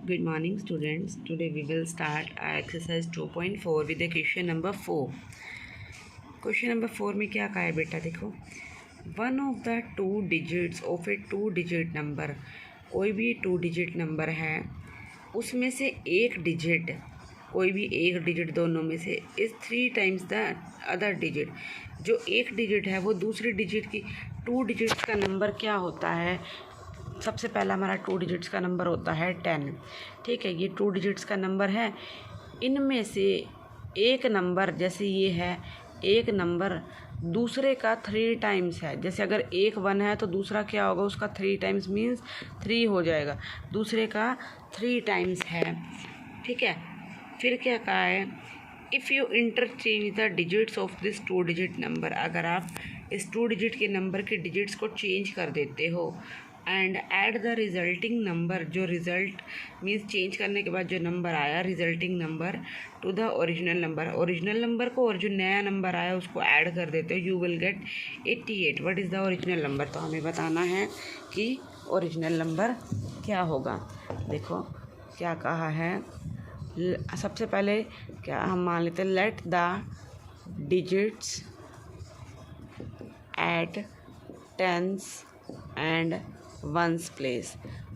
Good morning, students. Today we will start our exercise 2.4 with the question number 4. Question number 4 में क्या कहा है बेटा, देखो, one of the two digits of A to digit number, कोई भी to digit number है उसमें से एक डिजिट, कोई भी एक डिजिट दोनों में से is 3 times the other digit. जो एक डिजिट है वो दूसरी डिजिट की, टू डिजिट्स का नंबर क्या होता है? सबसे पहला हमारा टू डिजिट्स का नंबर होता है 10। ठीक है, ये टू डिजिट्स का नंबर है। इनमें से एक नंबर, जैसे ये है, एक नंबर दूसरे का 3 टाइम्स है। जैसे अगर एक 1 है तो दूसरा क्या होगा, उसका 3 टाइम्स मीन्स 3 हो जाएगा, दूसरे का 3 टाइम्स है। ठीक है, फिर क्या कहा है, if you interchange the digits of this two digit number, अगर आप इस टू डिजिट के नंबर के डिजिट्स को चेंज कर देते हो and add the resulting number, जो रिज़ल्ट मीन्स चेंज करने के बाद जो नंबर आया resulting number, to the original number, original number को और जो नया नंबर आया उसको ऐड कर देते हो, you will get 88। What is the original number? तो हमें बताना है कि ओरिजिनल नंबर क्या होगा। देखो क्या कहा है, सबसे पहले क्या हम मान लेते हैं, let the digits at tens and ones place.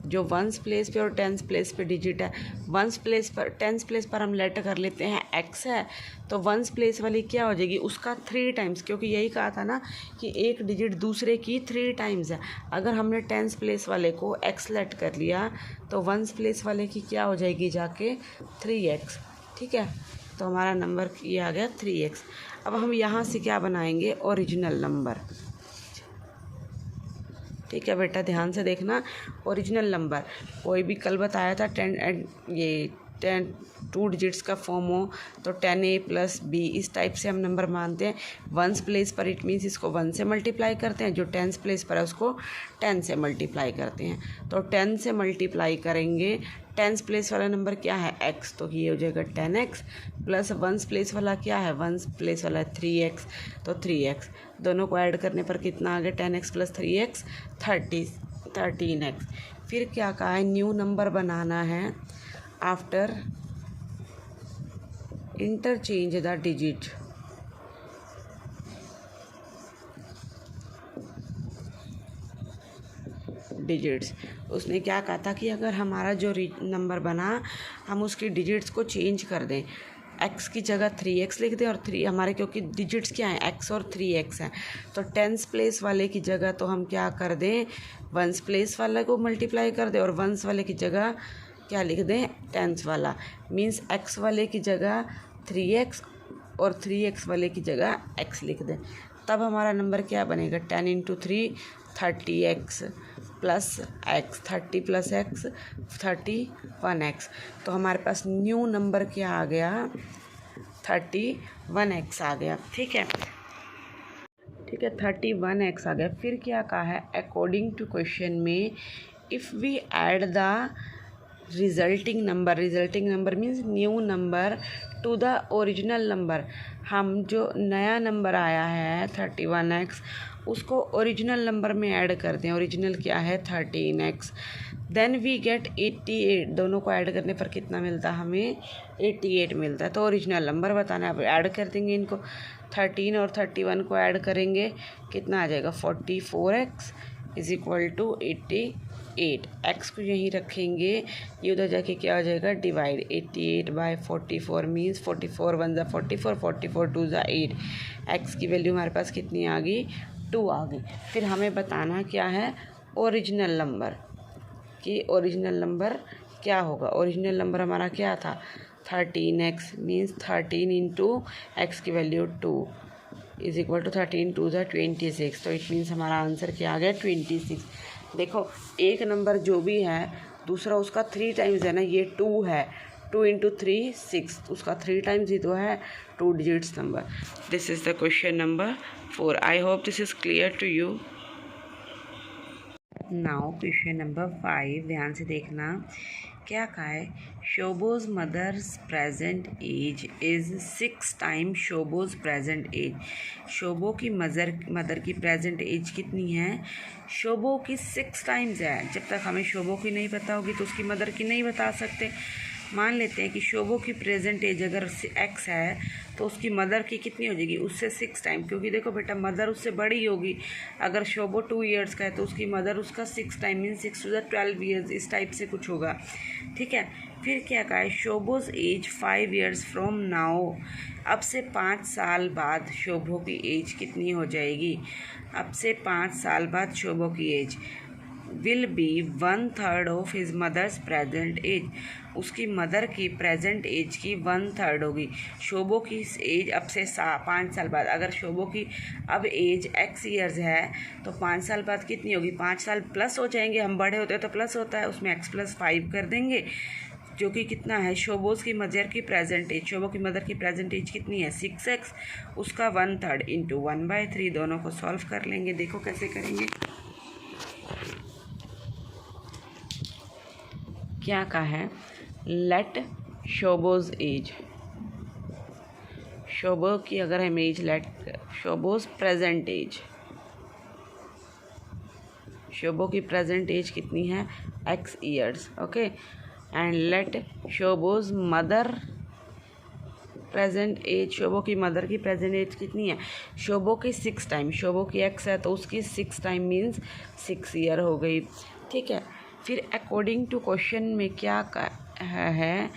जो वंस प्लेस पे और टेंस प्लेस पे डिजिट है, वंस प्लेस पर, टेंस प्लेस पर हम लेट कर लेते हैं एक्स है, तो वंस प्लेस वाली क्या हो जाएगी, उसका 3 टाइम्स, क्योंकि यही कहा था ना कि एक डिजिट दूसरे की 3 टाइम्स है। अगर हमने टेंस प्लेस वाले को एक्स लेट कर लिया तो वंस प्लेस वाले की क्या हो जाएगी जाके 3x। ठीक है, तो हमारा नंबर ये आ गया 3x। अब हम यहाँ से क्या बनाएंगे, ओरिजिनल नंबर। ठीक है बेटा, ध्यान से देखना, ओरिजिनल नंबर कोई भी कल बताया था 10 टू डिजिट्स का फॉर्म हो तो 10a + b, इस टाइप से हम नंबर मानते हैं। वंस प्लेस पर इट मीन्स इसको 1 से मल्टीप्लाई करते हैं, जो टेंस प्लेस पर है उसको 10 से मल्टीप्लाई करते हैं। तो 10 से मल्टीप्लाई करेंगे, टेंस प्लेस वाला नंबर क्या है x, तो ये हो जाएगा 10x, प्लस वंस प्लेस वाला क्या है, वंस प्लेस वाला है 3x, तो 3x, दोनों को ऐड करने पर कितना आ गया, 10x + 3x 13x। फिर क्या कहा है, न्यू नंबर बनाना है after interchange the digit. Digits, उसने क्या कहा था कि अगर हमारा जो नंबर बना हम उसकी डिजिट्स को चेंज कर दें, x की जगह 3x लिख दें और 3 हमारे, क्योंकि डिजिट्स क्या हैं, x और 3x हैं, तो टेंस प्लेस वाले की जगह तो हम क्या कर दें, वंस प्लेस वाले को मल्टीप्लाई कर दें और वंस वाले की जगह क्या लिख दें, टेंस वाला, मीन्स x वाले की जगह 3x और 3x वाले की जगह x लिख दें। तब हमारा नंबर क्या बनेगा, 10 × 3 30x plus x, 30 + x 31x। तो हमारे पास न्यू नंबर क्या आ गया, 31x आ गया। ठीक है, 31x आ गया। फिर क्या कहा है, अकॉर्डिंग टू क्वेश्चन में, if we add the resulting number means new number to the original number, हम जो नया नंबर आया है 31x उसको ओरिजिनल नंबर में ऐड करते हैं, ओरिजिनल क्या है 13x, देन वी गेट 88। दोनों को ऐड करने पर कितना मिलता है, हमें 88 मिलता है। तो ओरिजिनल नंबर बताना है, अब ऐड कर देंगे इनको, 13 और 31 को ऐड करेंगे, कितना आ जाएगा 44x = 88। x को यहीं रखेंगे, ये उधर जाके क्या हो जाएगा, डिवाइड, 88/44 मीन्स 44 × 1 = 44, 44 × 2 = 8। x की वैल्यू हमारे पास कितनी आ गई, 2 आ गई। फिर हमें बताना क्या है, ओरिजिनल नंबर, कि ओरिजिनल नंबर क्या होगा। ओरिजिनल नंबर हमारा क्या था, 13x मीन्स 13 × x की वैल्यू 2 = 13 × 2 = 26। तो इट मीन्स हमारा आंसर क्या आ गया, 26। देखो एक नंबर जो भी है दूसरा उसका 3 टाइम्स है ना, ये 2 है, 2 × 3 6, उसका 3 टाइम्स ही तो है 2 digits number. This is the question number 4। I hope this is clear to you. Now question number 5, ध्यान से देखना क्या कहा है? Shobo's mother's present age is 6 time Shobo's present age. Shobo की मदर की प्रेजेंट एज कितनी है? शोबो की 6 टाइम्स है। जब तक हमें शोबो की नहीं पता होगी तो उसकी मदर की नहीं बता सकते। मान लेते हैं कि शोबो की प्रेजेंट एज अगर x है तो उसकी मदर की कितनी हो जाएगी? उससे 6 टाइम, क्योंकि देखो बेटा मदर उससे बड़ी होगी। अगर शोबो 2 ईयर्स का है तो उसकी मदर उसका 6 time mean 6 to the 12 years, इस टाइप से कुछ होगा। ठीक है, फिर क्या कहा है? Shobo's age 5 years from now. अब से 5 साल बाद शोबो की एज कितनी हो जाएगी? अब से 5 साल बाद शोबो की age will be 1/3 of his mother's present age. उसकी मदर की प्रेजेंट एज की 1/3 होगी। शोबो की एज अब से 5 साल बाद, अगर शोबो की अब एज x ईयर्स है तो 5 साल बाद कितनी होगी? 5 साल प्लस हो जाएंगे, हम बड़े होते हैं तो प्लस होता है, उसमें x + 5 कर देंगे, जो कि कितना है? शोबोज की मदर की प्रेजेंट एज, शोबो की मदर की प्रेजेंट एज कितनी है? 6x, उसका 1/3 इंटू 1/3, दोनों को सॉल्व कर लेंगे। देखो कैसे करेंगे। क्या कहा है? लेट शोबोज एज, शोबो की अगर हम age let, Shobo's present age, Shobo की प्रेजेंट एज कितनी है? x years. Okay, and let Shobo's mother present age, Shobo की मदर की प्रेजेंट एज कितनी है? शोबो की 6 टाइम, शोबो की x है तो उसकी 6 टाइम मीन्स 6 ईयर हो गई। ठीक है, फिर अकॉर्डिंग टू क्वेश्चन में क्या है,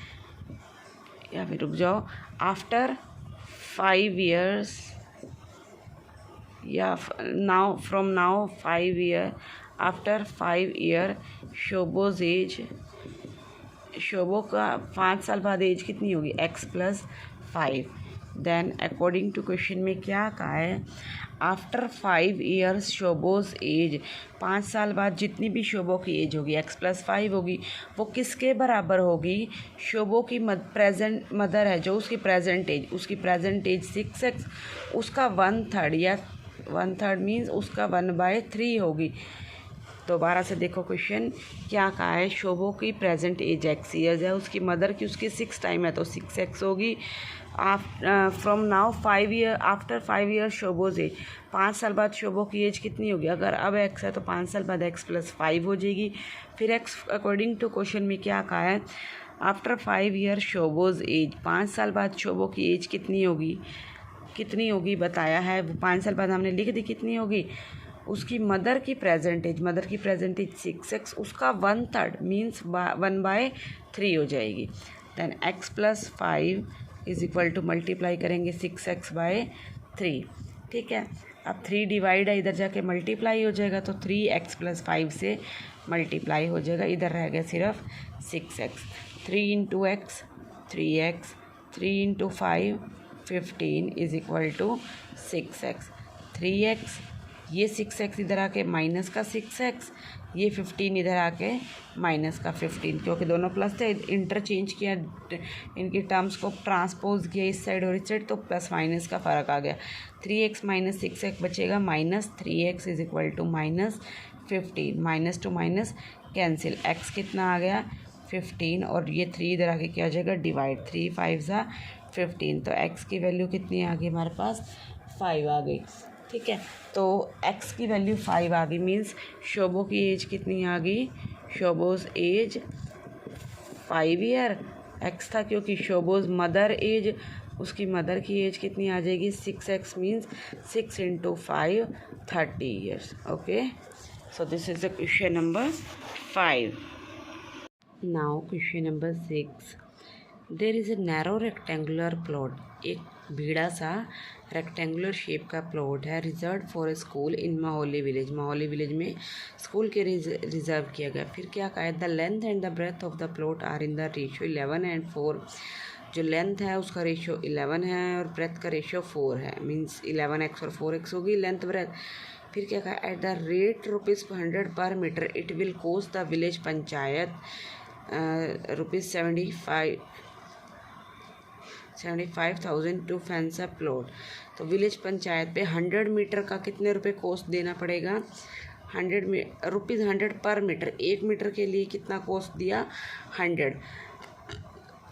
या फिर रुक जाओ, आफ्टर 5 ईयर्स या now, from now 5 year, after 5 year Shobo's age, Shobo का 5 साल बाद एज कितनी होगी? x + 5। Then according to question में क्या कहा है? आफ्टर 5 ईयर्स शोबोज एज, 5 साल बाद जितनी भी शोबो की एज होगी x + 5 होगी, वो किसके बराबर होगी? शोबो की प्रेजेंट मदर है जो उसकी प्रेजेंट एज, उसकी प्रेजेंट एज 6x, उसका 1/3 या 1/3 मीन्स उसका 1/3 होगी। दोबारा से देखो क्वेश्चन क्या कहा है? शोबो की प्रेजेंट एज x ईयर्स है, उसकी मदर की उसकी 6 टाइम है तो 6x होगी। From now 5 year, after 5 year Shobo's age, 5 साल बाद शोबो की एज कितनी होगी? अगर अब x है तो 5 साल बाद x + 5 हो जाएगी। फिर x अकॉर्डिंग टू क्वेश्चन में क्या कहा है? आफ्टर 5 ईयर शोबोज एज, 5 साल बाद शोबो की एज कितनी होगी? कितनी होगी बताया है, 5 साल बाद हमने लिख दी कितनी होगी। उसकी मदर की प्रेजेंट एज, मदर की प्रेजेंट एज 6x, उसका 1/3 मीन्स 1/3 हो जाएगी। Then x + 5 is equal to multiply करेंगे 6x/3। ठीक है, अब 3 डिवाइड है, इधर जाके मल्टीप्लाई हो जाएगा तो 3x + 5 से मल्टीप्लाई हो जाएगा, इधर रह गया सिर्फ 6x। 3 × x 3x, 3 × 5 15 is equal to 6x। 3x, ये 6x इधर आके माइनस का 6x, ये 15 इधर आके माइनस का 15, क्योंकि दोनों प्लस थे, इंटरचेंज किया, इनकी टर्म्स को ट्रांसपोज किया इस साइड और इस साइड, तो प्लस माइनस का फ़र्क आ गया। 3x - 6x बचेगा -3x is equal to -15, minus to minus cancel, x कितना आ गया? 15, और ये 3 इधर आके क्या हो जाएगा? डिवाइड, 3 × 5 = 15, तो x की वैल्यू कितनी आ गई हमारे पास? 5 आ गई। ठीक है, तो x की वैल्यू 5 आ गई, मीन्स शोबो की एज कितनी आ गई? शोबोज एज 5 ईयर, x था क्योंकि शोबोज मदर एज, उसकी मदर की एज कितनी आ जाएगी? 6x means 6 × 5 30 years. Okay, so this is the question number 5. Now question number 6. There is a narrow rectangular plot, एक भीड़ा सा रेक्टेंगुलर शेप का प्लॉट है, reserve for a school in Mahauli village, Mahauli village में school के reserve किया गया। फिर क्या कहा है? The length and the breath of the plot are in the ratio 11 and 4। जो लेंथ है उसका रेशियो 11 है और ब्रेथ का रेशियो 4 है, मीन्स 11x और 4x होगी लेंथ ब्रेथ। फिर क्या कहा? At the rate ₹100 per metre it will cost the village panchayat ₹75,000 to fence a plot. तो विलेज पंचायत पे 100 मीटर का कितने रुपए कोस्ट देना पड़ेगा? 100 में ₹100 पर मीटर, 1 मीटर के लिए कितना कॉस्ट दिया 100,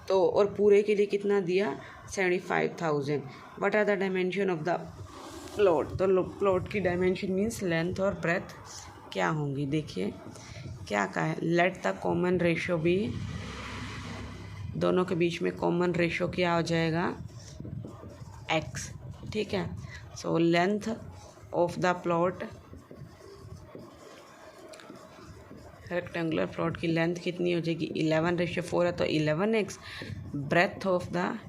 तो और पूरे के लिए कितना दिया 75,000। What are the dimension of the plot, तो प्लॉट की डायमेंशन मीन्स लेंथ और ब्रेथ क्या होंगी। देखिए क्या कहा है, let the common ratio be, दोनों के बीच में कॉमन रेशो क्या हो जाएगा x, ठीक है। So length of the plot, rectangular plot की लेंथ कितनी हो जाएगी 11:4 है तो 11x, breadth of the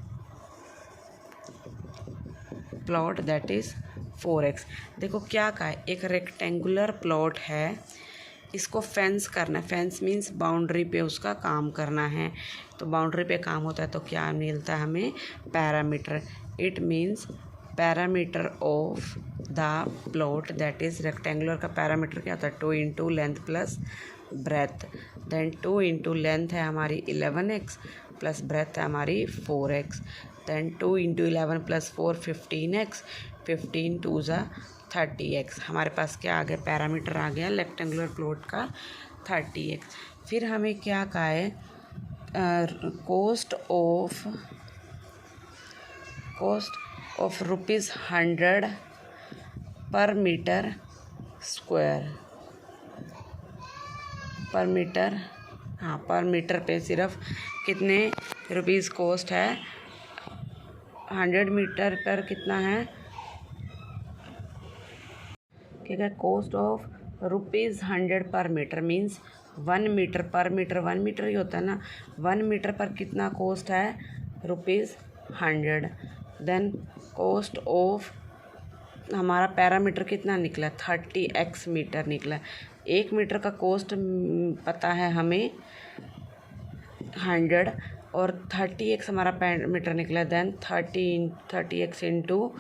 plot that is 4x। देखो क्या कहा है, एक रेक्टेंगुलर प्लॉट है, इसको फेंस करना है, फेंस मीन्स बाउंड्री पे उसका काम करना है, तो बाउंड्री पे काम होता है तो क्या मिलता है हमें parameter, it means parameter of the plot that is rectangular का पैरामीटर क्या होता है 2 into length plus breadth, then 2 into length है हमारी 11x प्लस ब्रेथ है हमारी 4x, then 2 into 11 plus 4 15x, 15 2 ज़ा 30x, हमारे पास क्या आ गया पैरामीटर आ गया रेक्टेंगुलर प्लॉट का 30x। फिर हमें क्या कहा है cost of ₹100 per metre square, पर मीटर, हाँ पर मीटर पे सिर्फ कितने रुपीज़ कॉस्ट है, 100 मीटर पर कितना है, क्या है cost of ₹100 per metre means 1 metre पर मीटर, 1 मीटर ही होता है ना, 1 मीटर पर कितना कॉस्ट है ₹100, देन कॉस्ट ऑफ हमारा पैरामीटर कितना निकला 30x मीटर निकला, 1 मीटर का कॉस्ट पता है हमें 100 और 30x हमारा पैरामीटर निकला, देन 30x इंटू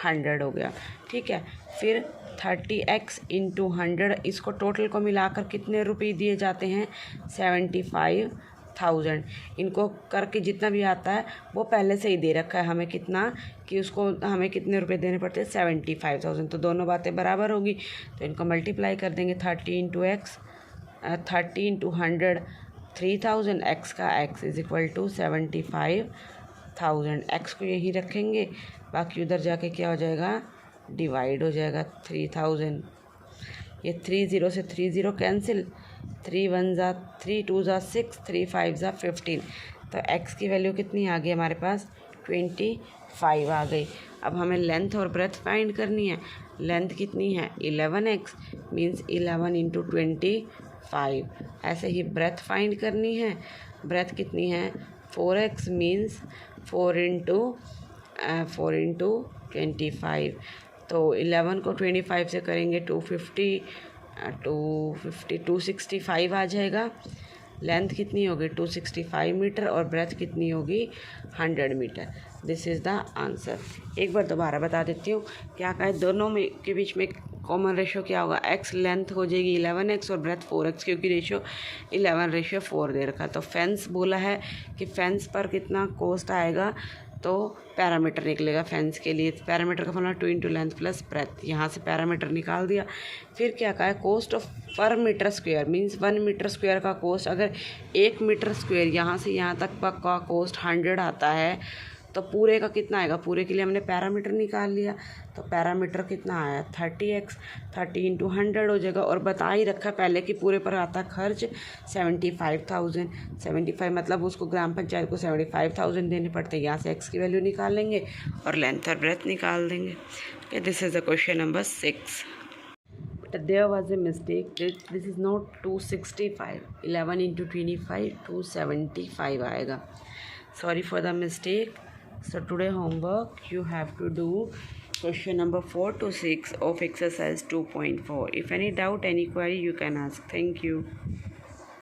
100 हो गया, ठीक है। फिर 30x इंटू 100, इसको टोटल को मिलाकर कितने रुपये दिए जाते हैं 75,000, इनको करके जितना भी आता है वो पहले से ही दे रखा है हमें कितना कि उसको हमें कितने रुपए देने पड़ते हैं 75,000, तो दोनों बातें बराबर होगी तो इनको मल्टीप्लाई कर देंगे 30 इंटू 100 3000, x का x is equal to 75,000, x को यहीं रखेंगे, बाकी उधर जाके क्या हो जाएगा डिवाइड हो जाएगा 3000, ये 30 से 30 कैंसिल, 3 1 ज़ा 3 2 ज़ा 6 3 5 ज़ा 15, तो x की वैल्यू कितनी आ गई हमारे पास 25 आ गई। अब हमें लेंथ और ब्रेथ फाइंड करनी है, लेंथ कितनी है 11x मीन्स 11 इंटू 25, ऐसे ही ब्रेथ फाइंड करनी है, ब्रेथ कितनी है 4x मीन्स 4 इंटू 25, तो 11 को 25 से करेंगे 265 आ जाएगा, लेंथ कितनी होगी 265 मीटर और ब्रेथ कितनी होगी 100 metre. This is the answer. एक बार दोबारा बता देती हूँ क्या कहा है, दोनों में के बीच में कॉमन रेशो क्या होगा x, लेंथ हो जाएगी 11x और ब्रेथ 4x, क्योंकि रेशो 11:4 दे रखा, तो फेंस बोला है कि फेंस पर कितना कॉस्ट आएगा, तो पैरामीटर निकलेगा फेंस के लिए, पैरामीटर का formula 2 into length plus breadth, यहाँ से पैरामीटर निकाल दिया। फिर क्या कहा है cost of per metre square means 1 metre square का कॉस्ट, अगर 1 मीटर स्क्वायर यहाँ से यहाँ तक का कॉस्ट 100 आता है तो पूरे का कितना आएगा, पूरे के लिए हमने पैरामीटर निकाल लिया, तो पैरामीटर कितना आया 30x, 30 इंटू 100 हो जाएगा, और बता ही रखा पहले कि पूरे पर आता खर्च 75,000, 75 मतलब उसको ग्राम पंचायत को 75,000 देने पड़ते हैं, यहाँ से x की वैल्यू निकाल लेंगे और लेंथ और ब्रेथ निकाल देंगे। This is the question number 6। There was a mistake, this is not 265, 11 into 25 275 आएगा, sorry for the mistake। So today homework you have to do question number 4 to 6 of exercise 2.4. If any doubt, any query, you can ask. Thank you.